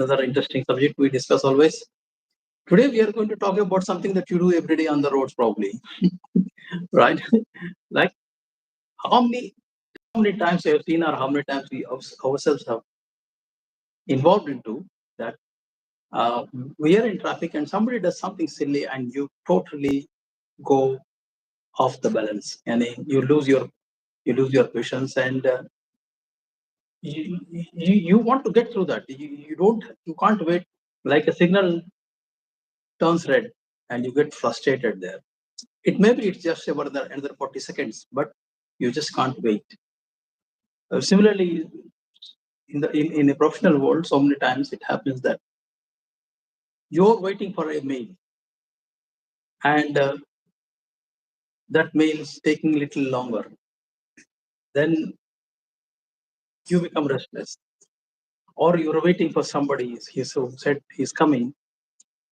another interesting subject we discuss always. Today we are going to talk about something that you do every day on the roads, probably, right? Like how many how many times we have seen or how many times we ourselves have involved into that. Uh, we are in traffic and somebody does something silly and you totally go off the balance, and you lose your patience, and you want to get through that. You can't wait. Like a signal turns red and you get frustrated there. It's just about another 40 seconds, but you just can't wait. Similarly, in a professional world, so many times it happens that you're waiting for a mail, and that mail is taking a little longer. Then you become restless, or you're waiting for somebody. He's so said he's coming,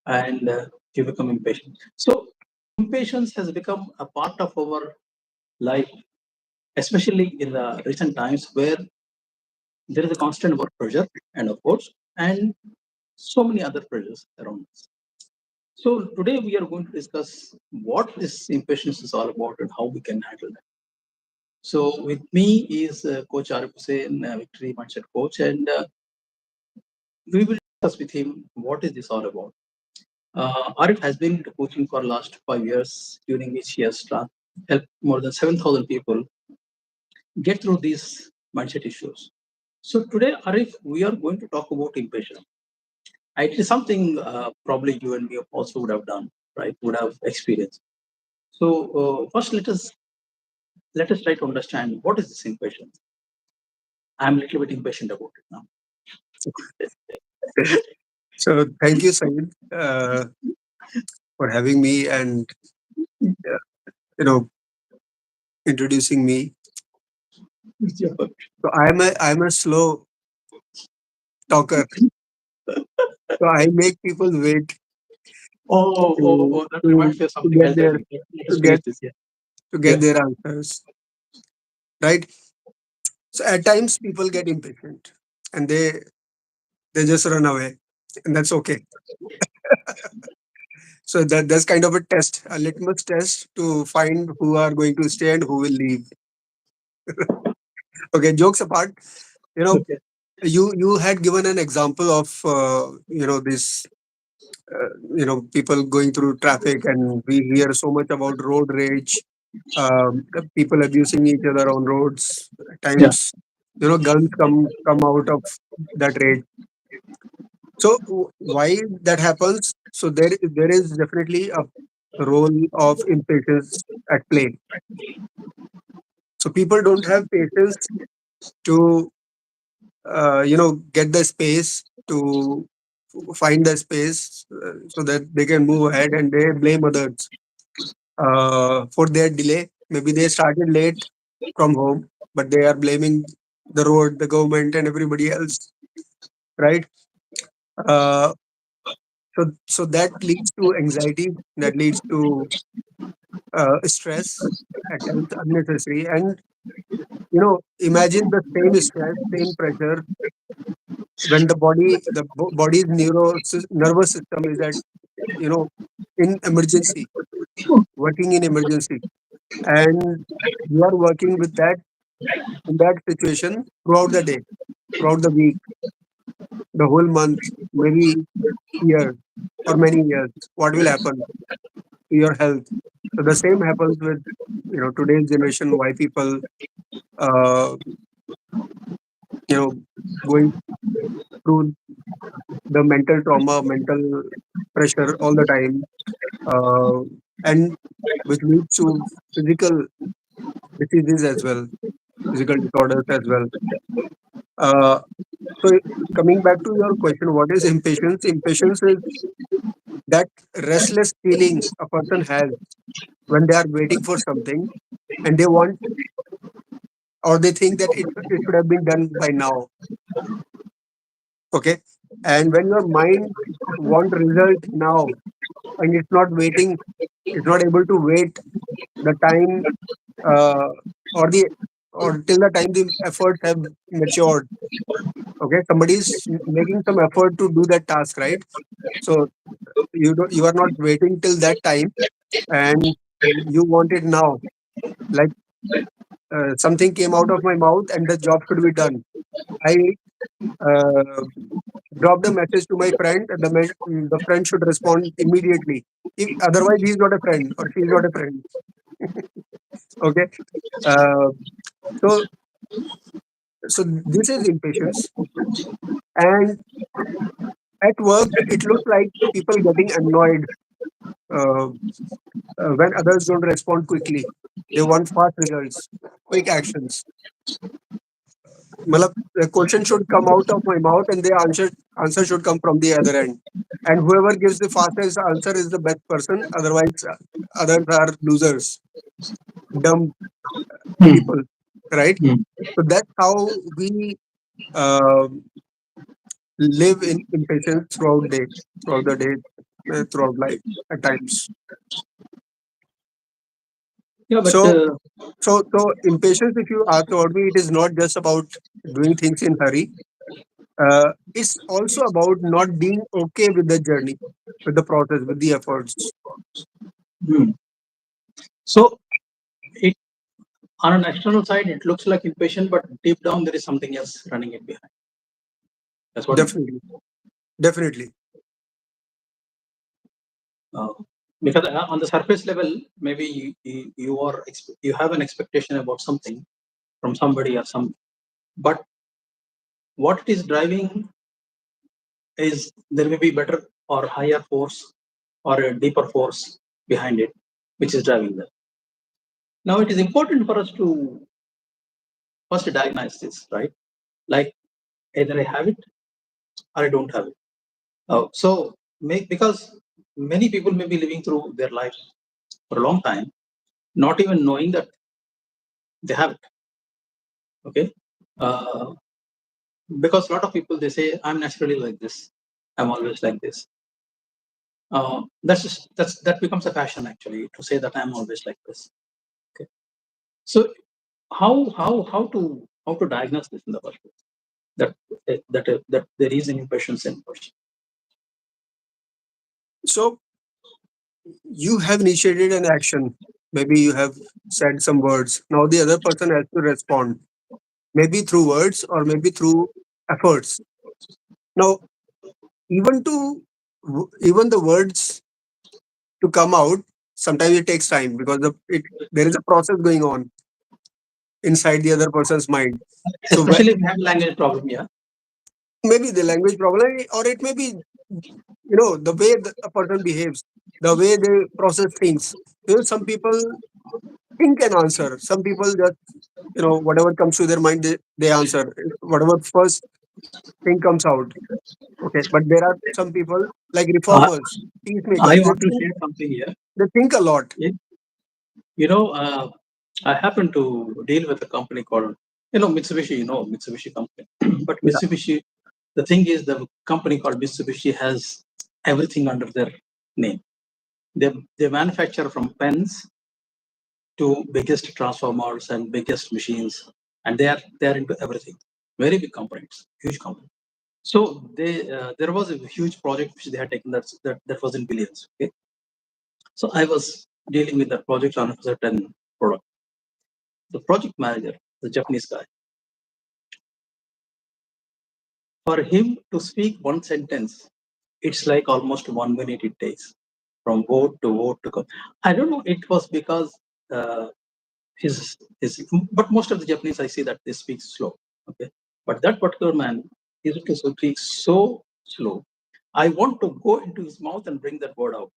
and you become impatient. So impatience has become a part of our life, especially in the recent times where there is a constant work pressure, and of course, and so many other pressures around us. So today we are going to discuss what this impatience is all about and how we can handle that. So with me is Coach Arif Hussain, Victory Mindset Coach, and we will discuss with him what is this all about. Arif has been into coaching for last 5 years, during which he has helped more than 7,000 people get through these mindset issues. So today, Arif, we are going to talk about impatience. It is something probably you and me also would have done, right? Would have experienced. So first, let us try to understand what is this impatience. I'm a little bit impatient about it now. So thank you, Sayeed, for having me and uh, you know introducing me. So I'm a slow talker. So I make people wait to That to, reminds me of to something get else. I their think let to us get finish this. Yeah. to Yeah. get their answers, right. So at times people get impatient and they just run away, and that's okay. So that's kind of a test, a litmus test to find who are going to stay and who will leave. Okay, jokes apart, you know Okay. you had given an example of this people going through traffic, and we hear so much about road rage, people abusing each other on roads. At Yeah. times, guns come out of that rage. So why that happens? So there is definitely a role of impatience at play. So people don't have patience to get the space to find the space, so that they can move ahead, and they blame others for their delay. Maybe they started late from home, but they are blaming the road, the government, and everybody else, right? Uh, so that leads to anxiety, that leads to stress, at times unnecessary. And imagine the same stress, same pressure when body's nervous system is at you know in emergency, working in emergency, and you are working with that in that situation throughout the day, throughout the week, the whole month, maybe years or many years. What will happen to your health? So the same happens with today's generation. Why people uh, you know going through the mental trauma, mental pressure all the time, uh, and which leads to physical diseases as well, physical disorders as well. Uh, so coming back to your question, what is impatience? Impatience is that restless feeling a person has when they are waiting for something, and they want, or they think that it should have been done by now. Okay. And when your mind want result now, and it's not waiting, it's not able to wait the time, uh, or the or till the time the efforts have matured. Okay, somebody is making some effort to do that task, right? So you are not waiting till that time, and you want it now. Like something came out of my mouth and the job should be done. I uh, dropped a message to my friend, and the friend should respond immediately. If, otherwise, he's not a friend or she's not a friend. Okay. Uh, so so this is impatience, and at work it looks like people getting annoyed uh, when others don't respond quickly. They want fast results, quick actions. Malab, the question should come out of my mouth and the answer should come from the other end. And whoever gives the fastest answer is the best person. Otherwise, others are losers, dumb Hmm. people, right? Hmm. So that's how we uh, live in impatience throughout the day, throughout life at times. Yeah, but So, so impatience, if you ask about me, it is not just about doing things in hurry. It's also about not being okay with the journey, with the process, with the efforts. hmm. So it on an external side, it looks like impatient, but deep down there is something else running it behind. That's what it. Definitely, definitely. Uh, because on the surface level, maybe you have an expectation about something from somebody or some, but what it is driving is there may be better or higher force or a deeper force behind it, which is driving that. Now it is important for us to first diagnose this, right? Like either I have it or I don't have it. So make because many people may be living through their lives for a long time, not even knowing that they have it. Okay, uh, because a lot of people they say I'm naturally like this, I'm always like this. That becomes a fashion actually to say that I'm always like this. Okay, so how to diagnose this in the first place? That there is an impression in person. So you have initiated an action. Maybe you have said some words. Now the other person has to respond. Maybe through words or maybe through efforts. Now, even the words to come out, sometimes it takes time because there is a process going on inside the other person's mind. So Especially if you have language problem, yeah. maybe the language problem, or it may be the way a person behaves, the way they process things. Some people think an answer. Some people just whatever comes to their mind, they answer whatever first thing comes out. Okay, but there are some people like Uh, reformers, I peacemakers. They want to think share something here. they think a lot. Yeah. You know, I happen to deal with a company called, Mitsubishi, Mitsubishi company. But Yeah. Mitsubishi, the thing is, the company called Mitsubishi has everything under their name. They manufacture from pens to biggest transformers and biggest machines, and they are into everything. Very big company, it's huge company. So there was a huge project which they had taken that was in billions. Okay, so I was dealing with that project on a certain product. The project manager, the Japanese guy, for him to speak one sentence, it's like almost 1 minute it takes from word to word to come. I don't know. It was because uh, his, but most of the Japanese I see that they speak slow. Okay, but that particular man, he used to speak so slow. I want to go into his mouth and bring that word out.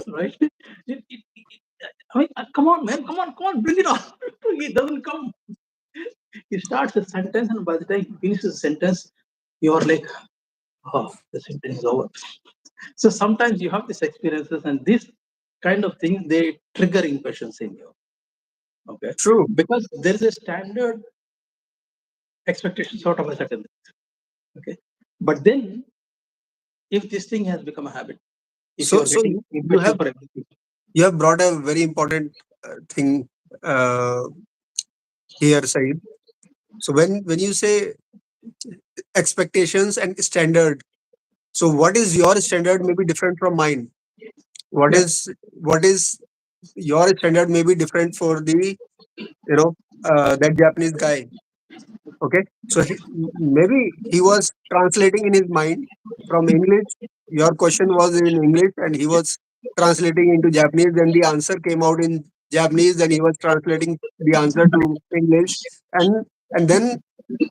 Right? I mean, come on, man, come on, bring it on. He doesn't come. He starts a sentence, and by the time he finishes the sentence, you are like, oh, the sentence is over. So sometimes you have these experiences, and these kind of things they trigger impressions in you. Okay, True. because there is a standard expectation sort of a certain. Okay, but then if this thing has become a habit, if you So are getting you impatient have for everything, you have brought a very important thing uh, here, Saeed. So when you say expectations and standard, so what is your standard may be different from mine. What Yeah. is your standard may be different for the that Japanese guy. Okay, so maybe he was translating in his mind from English. Your question was in English, and he was translating into Japanese. Then the answer came out in Japanese, and he was translating the answer to English, and then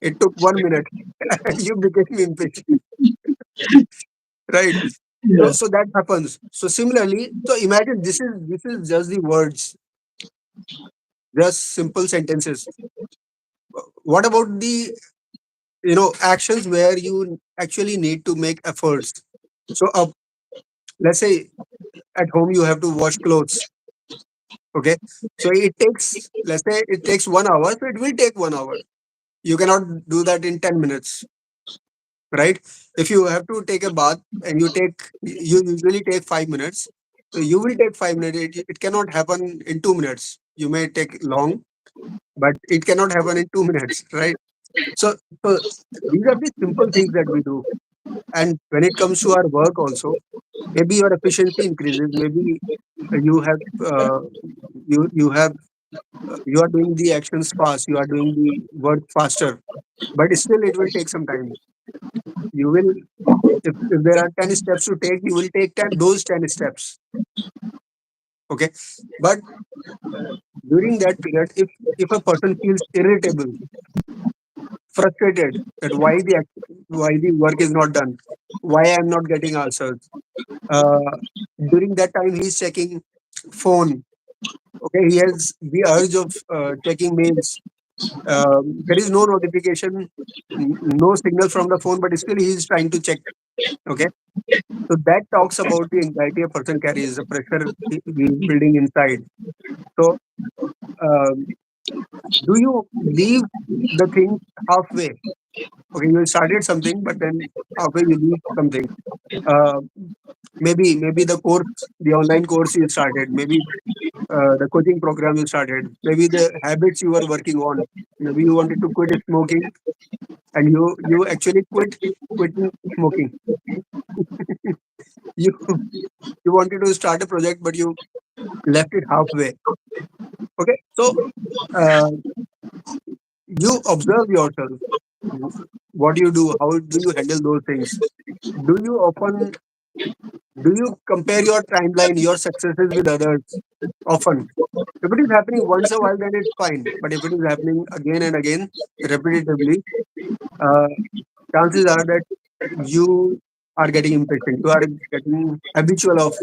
it took 1 minute. You became impatient, right? Yeah. So that happens. So similarly, so imagine this is just the words, just simple sentences. What about the actions where you actually need to make efforts? So let's say at home you have to wash clothes. Okay, so it takes, let's say it takes 1 hour, so it will take 1 hour. You cannot do that in 10 minutes, right? If you have to take a bath and you usually take 5 minutes, so you will take 5 minutes. It cannot happen in 2 minutes. You may take long, but it cannot happen in 2 minutes, right? So these are the simple things that we do. And when it comes to our work also, maybe your efficiency increases. Maybe you have you are doing the actions fast. You are doing the work faster, but still it will take some time. You will, if there are 10 steps to take, you will take 10 steps. Okay, but during that period, if a person feels irritable, frustrated that why the work is not done, why I'm not getting answers, uh, during that time he's checking phone. Okay, he has the urge of checking mails. There is no notification, no signal from the phone, but still he is trying to check. Okay, so that talks about the anxiety a person carries, the pressure he is building inside. So, um, do you leave the thing halfway? Okay, you started something, but then halfway you leave something. Uh, maybe the course, the online course you started, maybe the coaching program you started, maybe the habits you were working on. Maybe you wanted to quit smoking, and you actually quitting smoking. You you wanted to start a project, but you left it halfway. Okay, so uh, you observe yourself. What do you do? How do you handle those things? Do you often do you compare your timeline, your successes with others often? If it is happening once a while, then it's fine. But if it is happening again and again, repetitively, uh, chances are that you are getting impatient. You are getting habitual of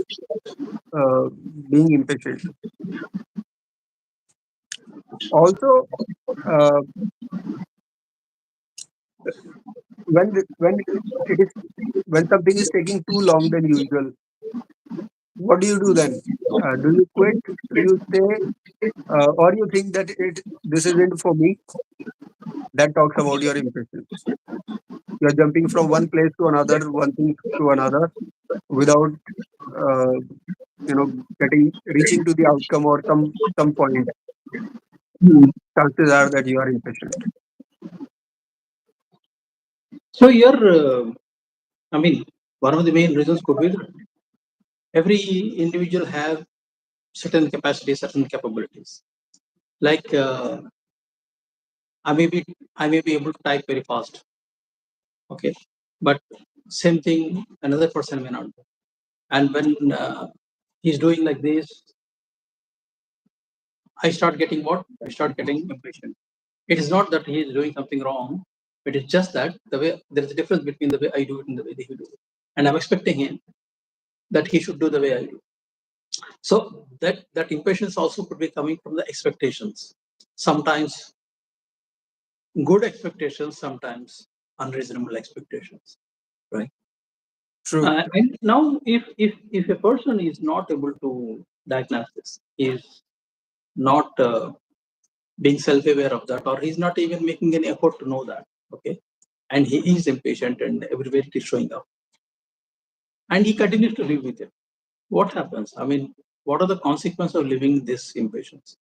uh, being impatient. Also, uh, when it is when something is taking too long than usual, what do you do then? Do you quit? Do you stay? Or you think that this isn't for me? That talks about your impatience. You're jumping from one place to another, one thing to another, without uh, getting reaching to the outcome or some point. Chances are that you are impatient. So here, I mean, one of the main reasons could be that every individual have certain capacities, certain capabilities. Like I may be I may be able to type very fast, okay, but same thing another person may not do. And when he's doing like this, I start getting what? I start getting impatient. It is not that he is doing something wrong. It is just that the way there is a difference between the way I do it and the way he do it. And I'm expecting him that he should do the way I do. So that impatience also could be coming from the expectations. Sometimes good expectations, sometimes unreasonable expectations, right? True. And now, if a person is not able to diagnose this, is not being self-aware of that, or he's not even making any effort to know that, okay, and he is impatient and everywhere it is showing up, and he continues to live with it. What happens? I mean, what are the consequences of living this impatience?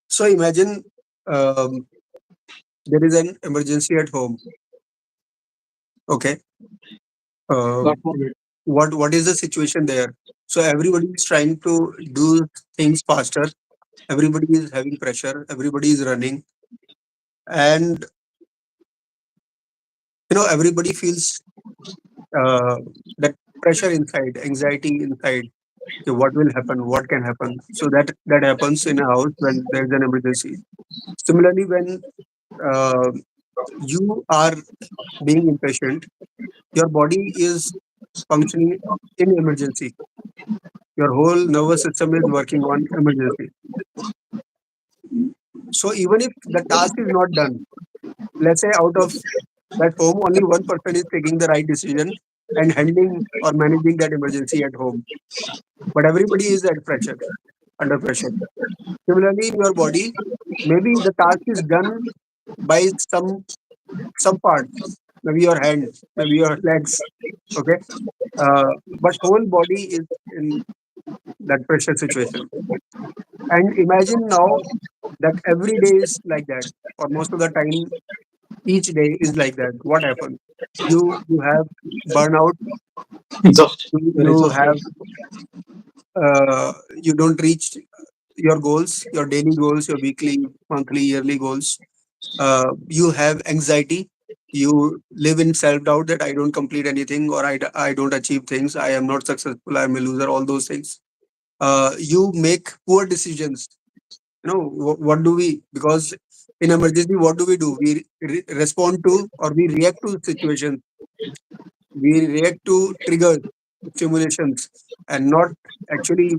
So imagine um, there is an emergency at home. Okay, uh, God forbid. what is the situation there? So everybody is trying to do things faster. Everybody is having pressure. Everybody is running, and everybody feels uh, that pressure inside, anxiety inside. Okay, what will happen? What can happen? So that happens in a house when there is an emergency. Similarly, when uh, you are being impatient, your body is functioning in emergency. Your whole nervous system is working on emergency. So even if the task is not done, let's say out of that home, only one person is taking the right decision and handling or managing that emergency at home. But everybody is at pressure, under pressure. Similarly, in your body, maybe the task is done by some parts, maybe your hands, maybe your legs. Okay, but whole body is in that pressure situation. And imagine now that every day is like that, or most of the time, each day is like that. What happens? You have burnout. Exhausted. You're You exhausted. have you don't reach your goals, your daily goals, your weekly, monthly, yearly goals. You have anxiety. You live in self doubt that I don't complete anything, or I don't achieve things. I am not successful. I am a loser. All those things. You make poor decisions. What do we? Because in emergency, what do? We respond to, or we react to situations. We react to triggers, stimulations, and not actually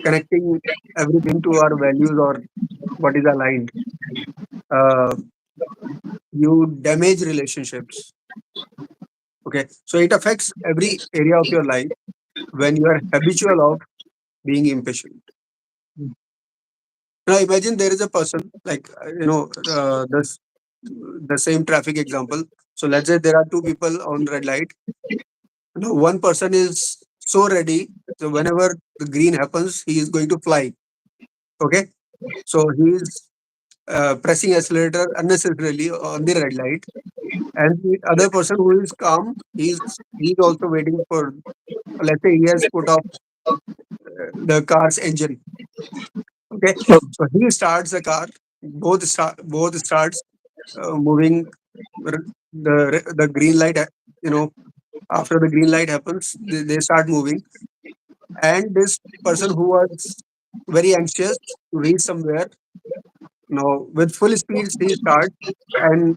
connecting everything to our values or what is aligned. Uh, you damage relationships. Okay, so it affects every area of your life when you are habitual of being impatient. Now imagine there is a person like the same traffic example. So let's say there are two people on red light. One person is so ready. So whenever the green happens, he is going to fly. Okay, so he is pressing accelerator unnecessarily on the red light, and the other person who is calm, he's also waiting for. Let's say he has put off the car's engine. Okay, Oh, so he starts the car. Both starts moving. The green light. After the green light happens, they start moving, and this person who was very anxious to reach somewhere, with full speed he starts, and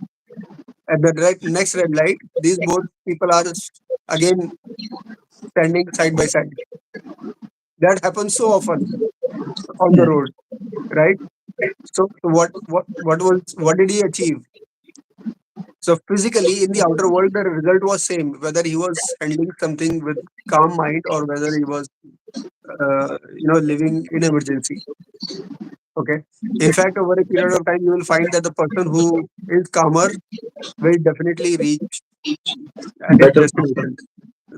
at the next red light, these both people are again standing side by side. That happens so often on the yeah. road, right? So what did he achieve? So physically in the outer world, the result was same, whether he was handling something with calm mind or whether he was living in emergency. Okay. In fact, over a period of time, you will find that the person who is calmer will definitely reach at his Better destination.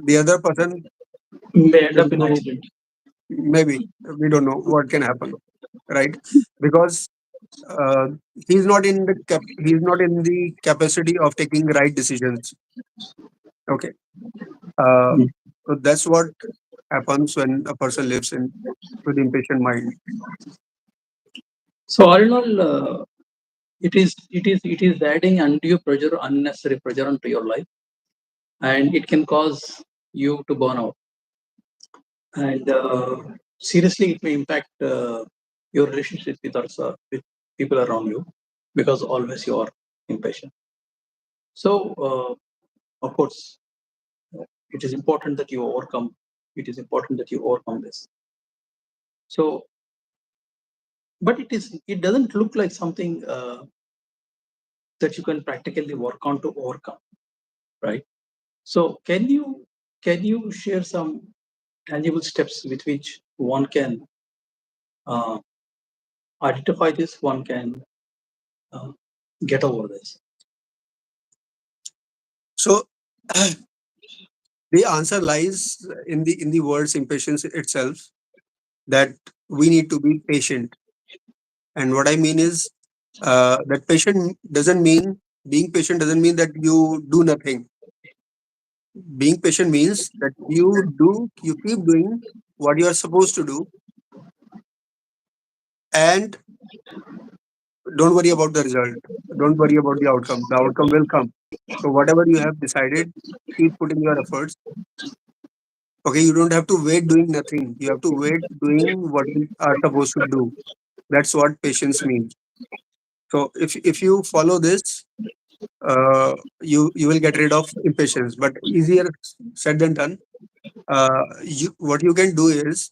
The other person may end will up in go, accident. maybe, we don't know what can happen, right? Because uh, he's not in the capacity of taking right decisions. Okay. Uh, Mm. so that's what happens when a person lives in with impatient mind. So all in all, it is adding undue pressure, unnecessary pressure onto your life, and it can cause you to burn out. And seriously, it may impact your relationship with people around you because always you are impatient. So of course, it is important that you overcome. It is important that you overcome this. So, but it doesn't look like something that you can practically work on to overcome, right? So can you share some tangible steps with which one can uh, identify this, one can uh, get over this? So the answer lies in the words impatience itself, that we need to be patient. And what I mean is that patient doesn't mean being patient doesn't mean that you do nothing. Being patient means that you keep doing what you are supposed to do, and don't worry about the result. Don't worry about the outcome. The outcome will come. So whatever you have decided, keep putting your efforts. Okay, you don't have to wait doing nothing. You have to wait doing what you are supposed to do. That's what patience means. So if you follow this, you will get rid of impatience. But easier said than done. You what you can do is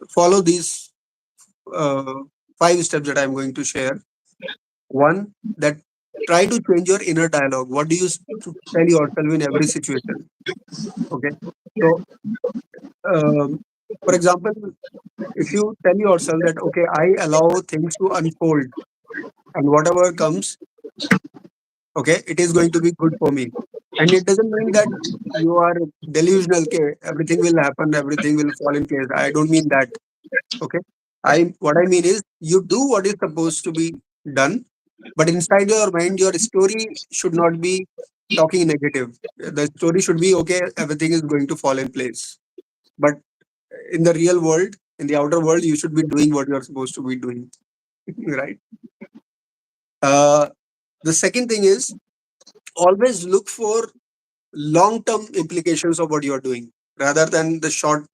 follow these uh, 5 steps that I'm going to share. One, that try to change your inner dialogue. What do you tell yourself in every situation? Okay. So, for example, if you tell yourself that, okay, I allow things to unfold and whatever comes, okay, it is going to be good for me. And it doesn't mean that you are delusional, okay, everything will happen, everything will fall in place. I don't mean that. Okay. What I mean is you do what is supposed to be done, but inside your mind, your story should not be talking negative. The story should be okay, everything is going to fall in place. But in the real world, in the outer world, you should be doing what you're supposed to be doing. Right. Uh, the second thing is always look for long term implications of what you're doing rather than the short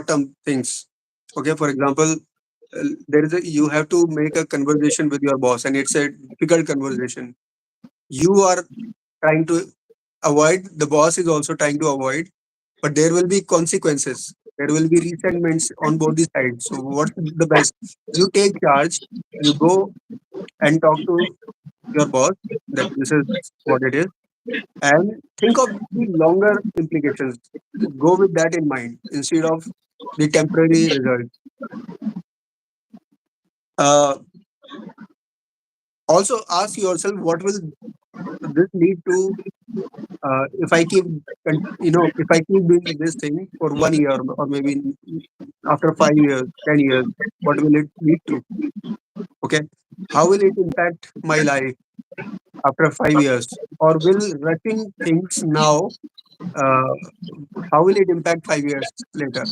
term things. Okay. For example, there is a you have to make a conversation with your boss and it's a difficult conversation. You are trying to avoid, the boss is also trying to avoid, but there will be consequences, there will be resentments on both the sides. So what's the best? You take charge, you go and talk to your boss that this is what it is, and think of the longer implications. Go with that in mind instead of the temporary result. uh, Also ask yourself what will this lead to if I keep if I keep doing this thing for 1 year or maybe after 5 years, 10 years, what will it lead to? Okay, how will it impact my life after 5 years? Or will rushing things now? Uh, how will it impact 5 years later?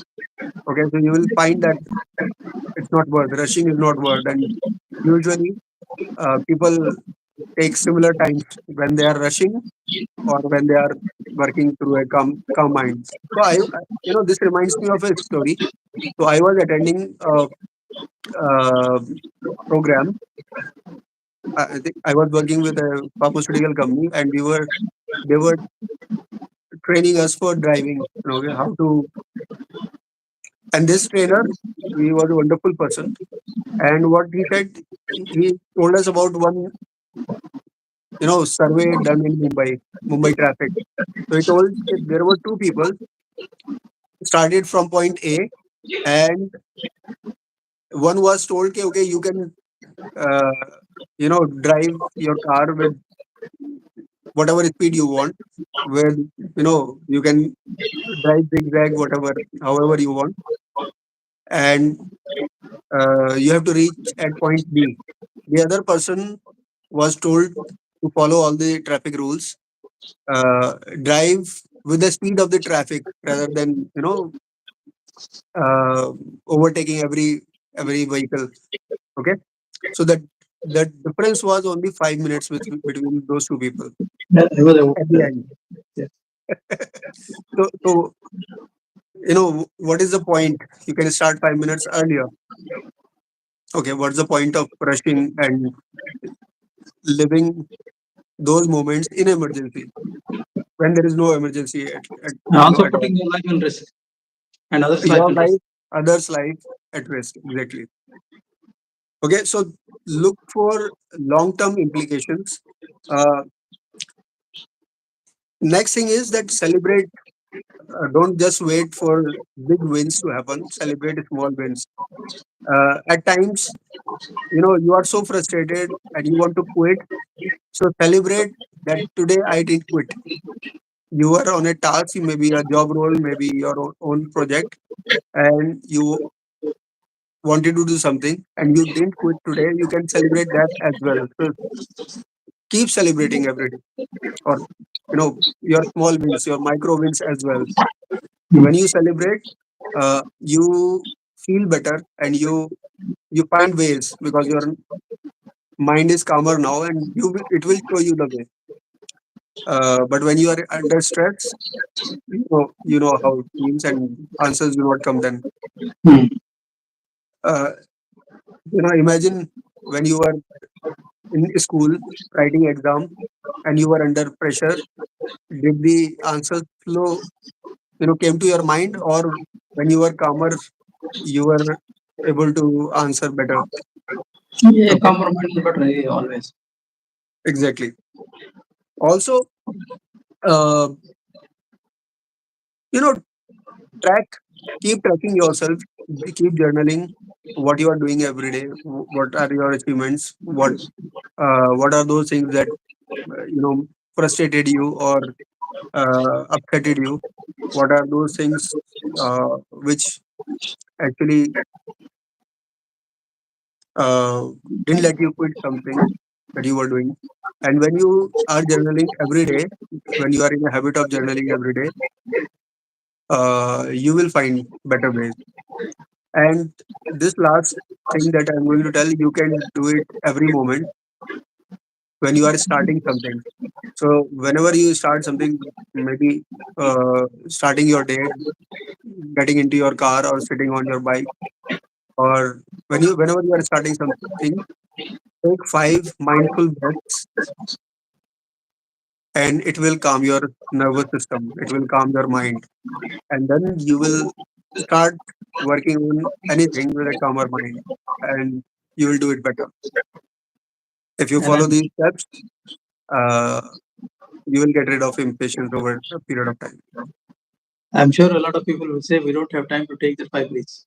Okay, so you will find that it's not worth. Rushing is not worth, and usually people take similar times when they are rushing or when they are working through a calm mind. So this reminds me of a story. So I was attending a, uh program. I think I was working with a pharmaceutical company, and they were training us for driving. How to. And this trainer, he was a wonderful person. And what he said, he told us about one survey done in Mumbai traffic. So he told that there were two people started from point A, and one was told, okay, you can uh, drive your car with whatever speed you want, with you can drive zigzag, whatever, however you want, and you have to reach at point B. The other person was told to follow all the traffic rules, drive with the speed of the traffic rather than uh, overtaking every vehicle. Okay, so that difference was only 5 minutes between those two people Yeah, I was about at the end. yeah. So what is the point? You can start 5 minutes earlier. Okay, what's the point of rushing and living those moments in emergency when there is no emergency And also at all? putting your life in risk and others' life Your in risk. life, others' life at risk. Exactly. Okay, so look for long-term implications. Uh, Next thing is that celebrate. Don't just wait for big wins to happen. Celebrate small wins. At times, you are so frustrated and you want to quit. So celebrate that today I didn't quit. You are on a task, maybe a job role, maybe your own project, and you wanted to do something and you didn't quit today, you can celebrate that as well. So keep celebrating every day, or your small wins, your micro wins as well. When you celebrate, you feel better, and you find ways because your mind is calmer now, and it will show you the way. But when you are under stress, you know how it feels, and answers do not come then. Hmm. Uh, Imagine when you were in school writing exam and you were under pressure. Did the answers flow, came to your mind, or when you were calmer, you were able to answer better? Yeah, Okay, compromise is better always. exactly. Also, uh, you know, track, keep tracking yourself, keep journaling what you are doing every day. What are your achievements? What are those things that frustrated you or upsetted you? What are those things which actually uh, didn't let you quit something that you were doing? And when you are journaling every day, when you are in a habit of journaling every day, you will find better ways. And this last thing that I'm going to tell, you can do it every moment when you are starting something. So whenever you start something, maybe starting your day, getting into your car or sitting on your bike, or whenever you are starting something, take 5 mindful breaths, and it will calm your nervous system. It will calm your mind, and then you will start working on anything with a calmer mind, and you will do it better. If you And follow these steps, uh, you will get rid of impatience over a period of time. I'm sure a lot of people will say we don't have time to take the 5 minutes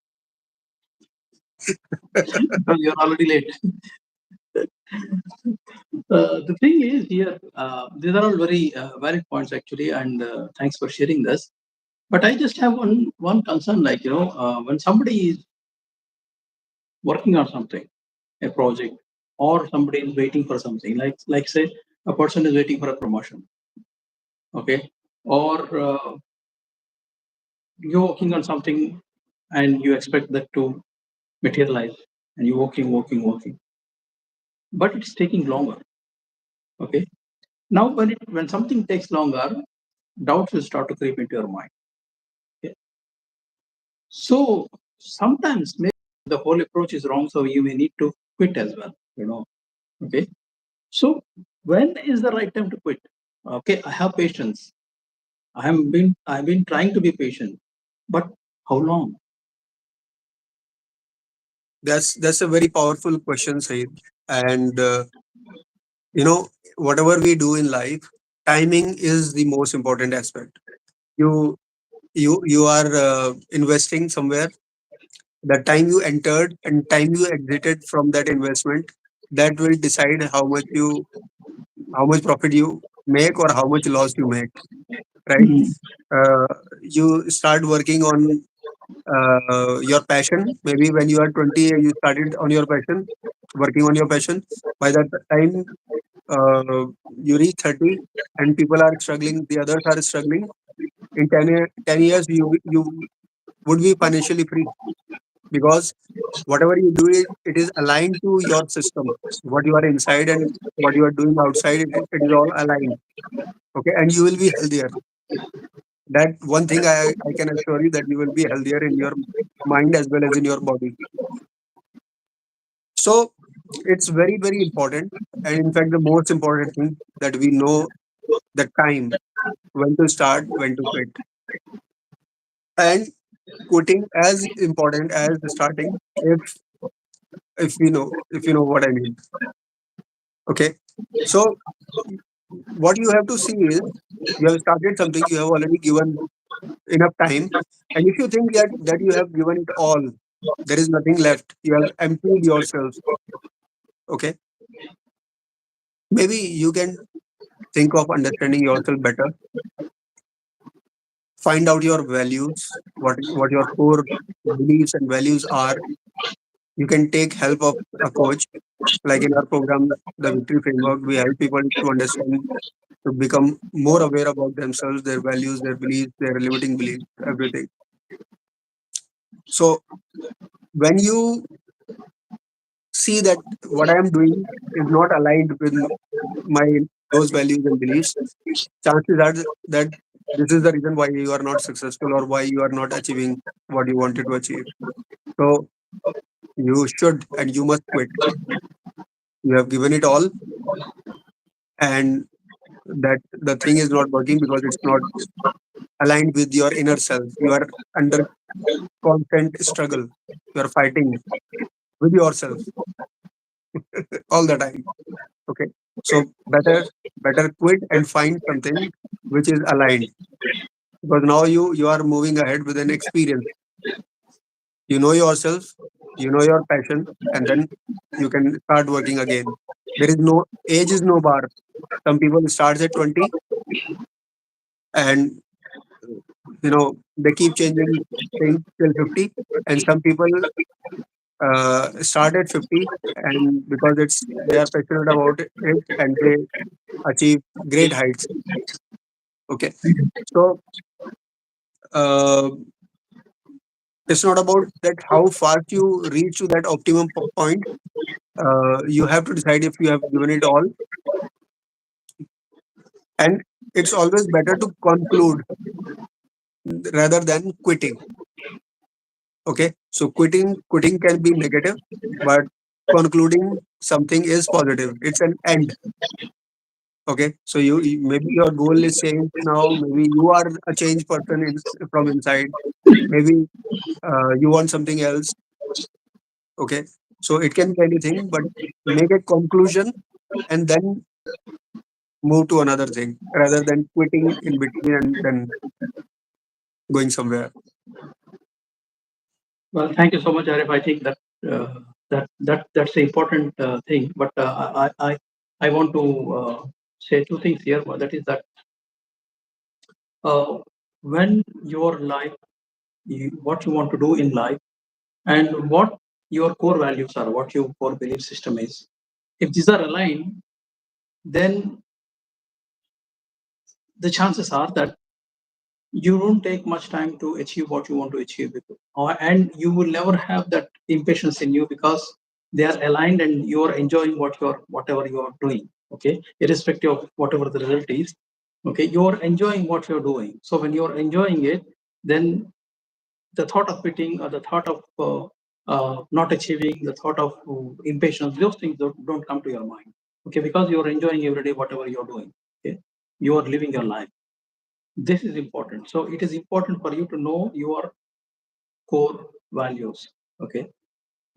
because you're already late. The thing is here, these are all very valid points actually, and thanks for sharing this. But I just have one concern, like when somebody is working on something, a project, or somebody is waiting for something, like say a person is waiting for a promotion, okay, or you're working on something and you expect that to materialize, and you're working, but it's taking longer. Okay, now when something takes longer, doubts will start to creep into your mind. Okay? So sometimes maybe the whole approach is wrong, so you may need to quit as well. Okay. So when is the right time to quit? Okay, I have patience. I've been trying to be patient, but how long? That's a very powerful question, Saeed. And you know, whatever we do in life, timing is the most important aspect. You you are investing somewhere. The time you entered and time you exited from that investment, that will decide how much profit you make or how much loss you make, right? Mm, uh, you start working on your passion. Maybe when you are 20, you started on your passion, working on your passion. By that time, you reach 30 and people are struggling, the others are struggling. In 10 years, you would be financially free, because whatever you do, it is aligned to your system. What you are inside and what you are doing outside, it is all aligned. Okay, and you will be healthier. That one thing I can assure you, that you will be healthier in your mind as well as in your body. So it's very, very important. And in fact, the most important thing, that we know the time, when to start, when to quit. And quitting as important as the starting, if you know what I mean. Okay. So what you have to see is, you have started something, you have already given enough time. And if you think that you have given it all, there is nothing left, you have emptied yourself. Okay. Maybe you can think of understanding yourself better, find out your values, what your core beliefs and values are, You can take help of a coach. Like in our program, the Victory Framework, we help people to understand, to become more aware about themselves, their values, their beliefs, their limiting beliefs, everything. So when you see that what I am doing is not aligned with my those values and beliefs, chances are that this is the reason why you are not successful or why you are not achieving what you wanted to achieve. So you should and you must quit. You have given it all, and that the thing is not working because it's not aligned with your inner self. You are under constant struggle. You are fighting with yourself all the time. Okay. So better quit and find something which is aligned, because now you are moving ahead with an experience. You know yourself, you know your passion, and then you can start working again. There is no age is no bar. Some people start at 20, and they keep changing things till 50, and some people start at 50, and because it's they are passionate about it, and they achieve great heights. Okay. So uh, it's not about that how fast you reach to that optimum point. You have to decide if you have given it all, and it's always better to conclude rather than quitting. Okay, so quitting can be negative, but concluding something is positive. It's an end. Okay, so maybe your goal is changed now. Maybe you are a changed person from inside. Maybe you want something else. Okay, so it can be anything, but make a conclusion and then move to another thing rather than quitting in between and then going somewhere. Well, thank you so much, Arif. I think that's the important thing. But I want to say two things here. That is that uh, when your life, what you want to do in life, and what your core values are, what your core belief system is, if these are aligned, then the chances are that you don't take much time to achieve what you want to achieve, and you will never have that impatience in you because they are aligned and you are enjoying whatever you are doing. Okay, irrespective of whatever the result is. Okay, you are enjoying what you're doing. So when you're enjoying it, then the thought of quitting or the thought of not achieving, the thought of impatience, those things don't come to your mind. Okay, because you're enjoying every day whatever you're doing. Okay, you are living your life. This is important. So it is important for you to know your core values. Okay,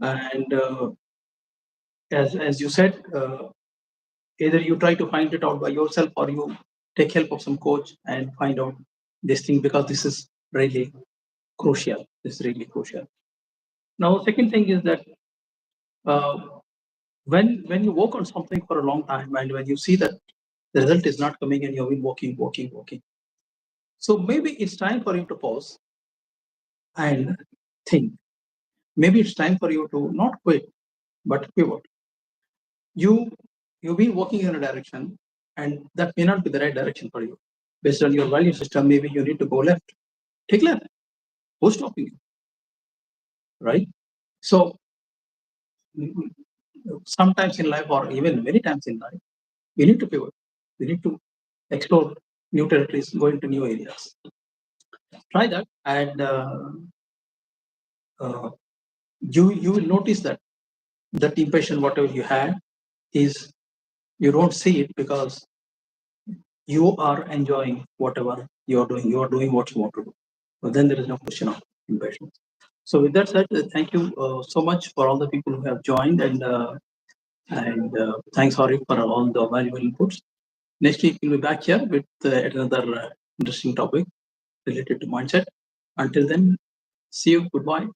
and as you said, either you try to find it out by yourself or you take help of some coach and find out this thing, because this is really crucial. This is really crucial. Now, the second thing is that uh, when you work on something for a long time and when you see that the result is not coming and you've been working, so maybe it's time for you to pause and think. Maybe it's time for you to not quit but pivot. You you've been working in a direction and that may not be the right direction for you. Based on your value system, maybe you need to go left. Take left. Who's stopping you? Right? So sometimes in life, or even many times in life, we need to pivot. We need to explore new territories, go into new areas. Try that, and uh, you will notice that that impatient whatever you had is, you don't see it because you are enjoying whatever you are doing. You are doing what you want to do. But then there is no question of impatience. So with that said, thank you so much for all the people who have joined, and thanks Harif for all the valuable inputs. Next week we'll be back here with another interesting topic related to mindset. Until then, see you. Goodbye.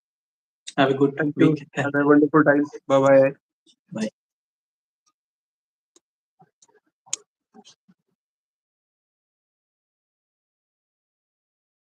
Have a good Thank you. week. Have a wonderful time. Bye bye. Bye.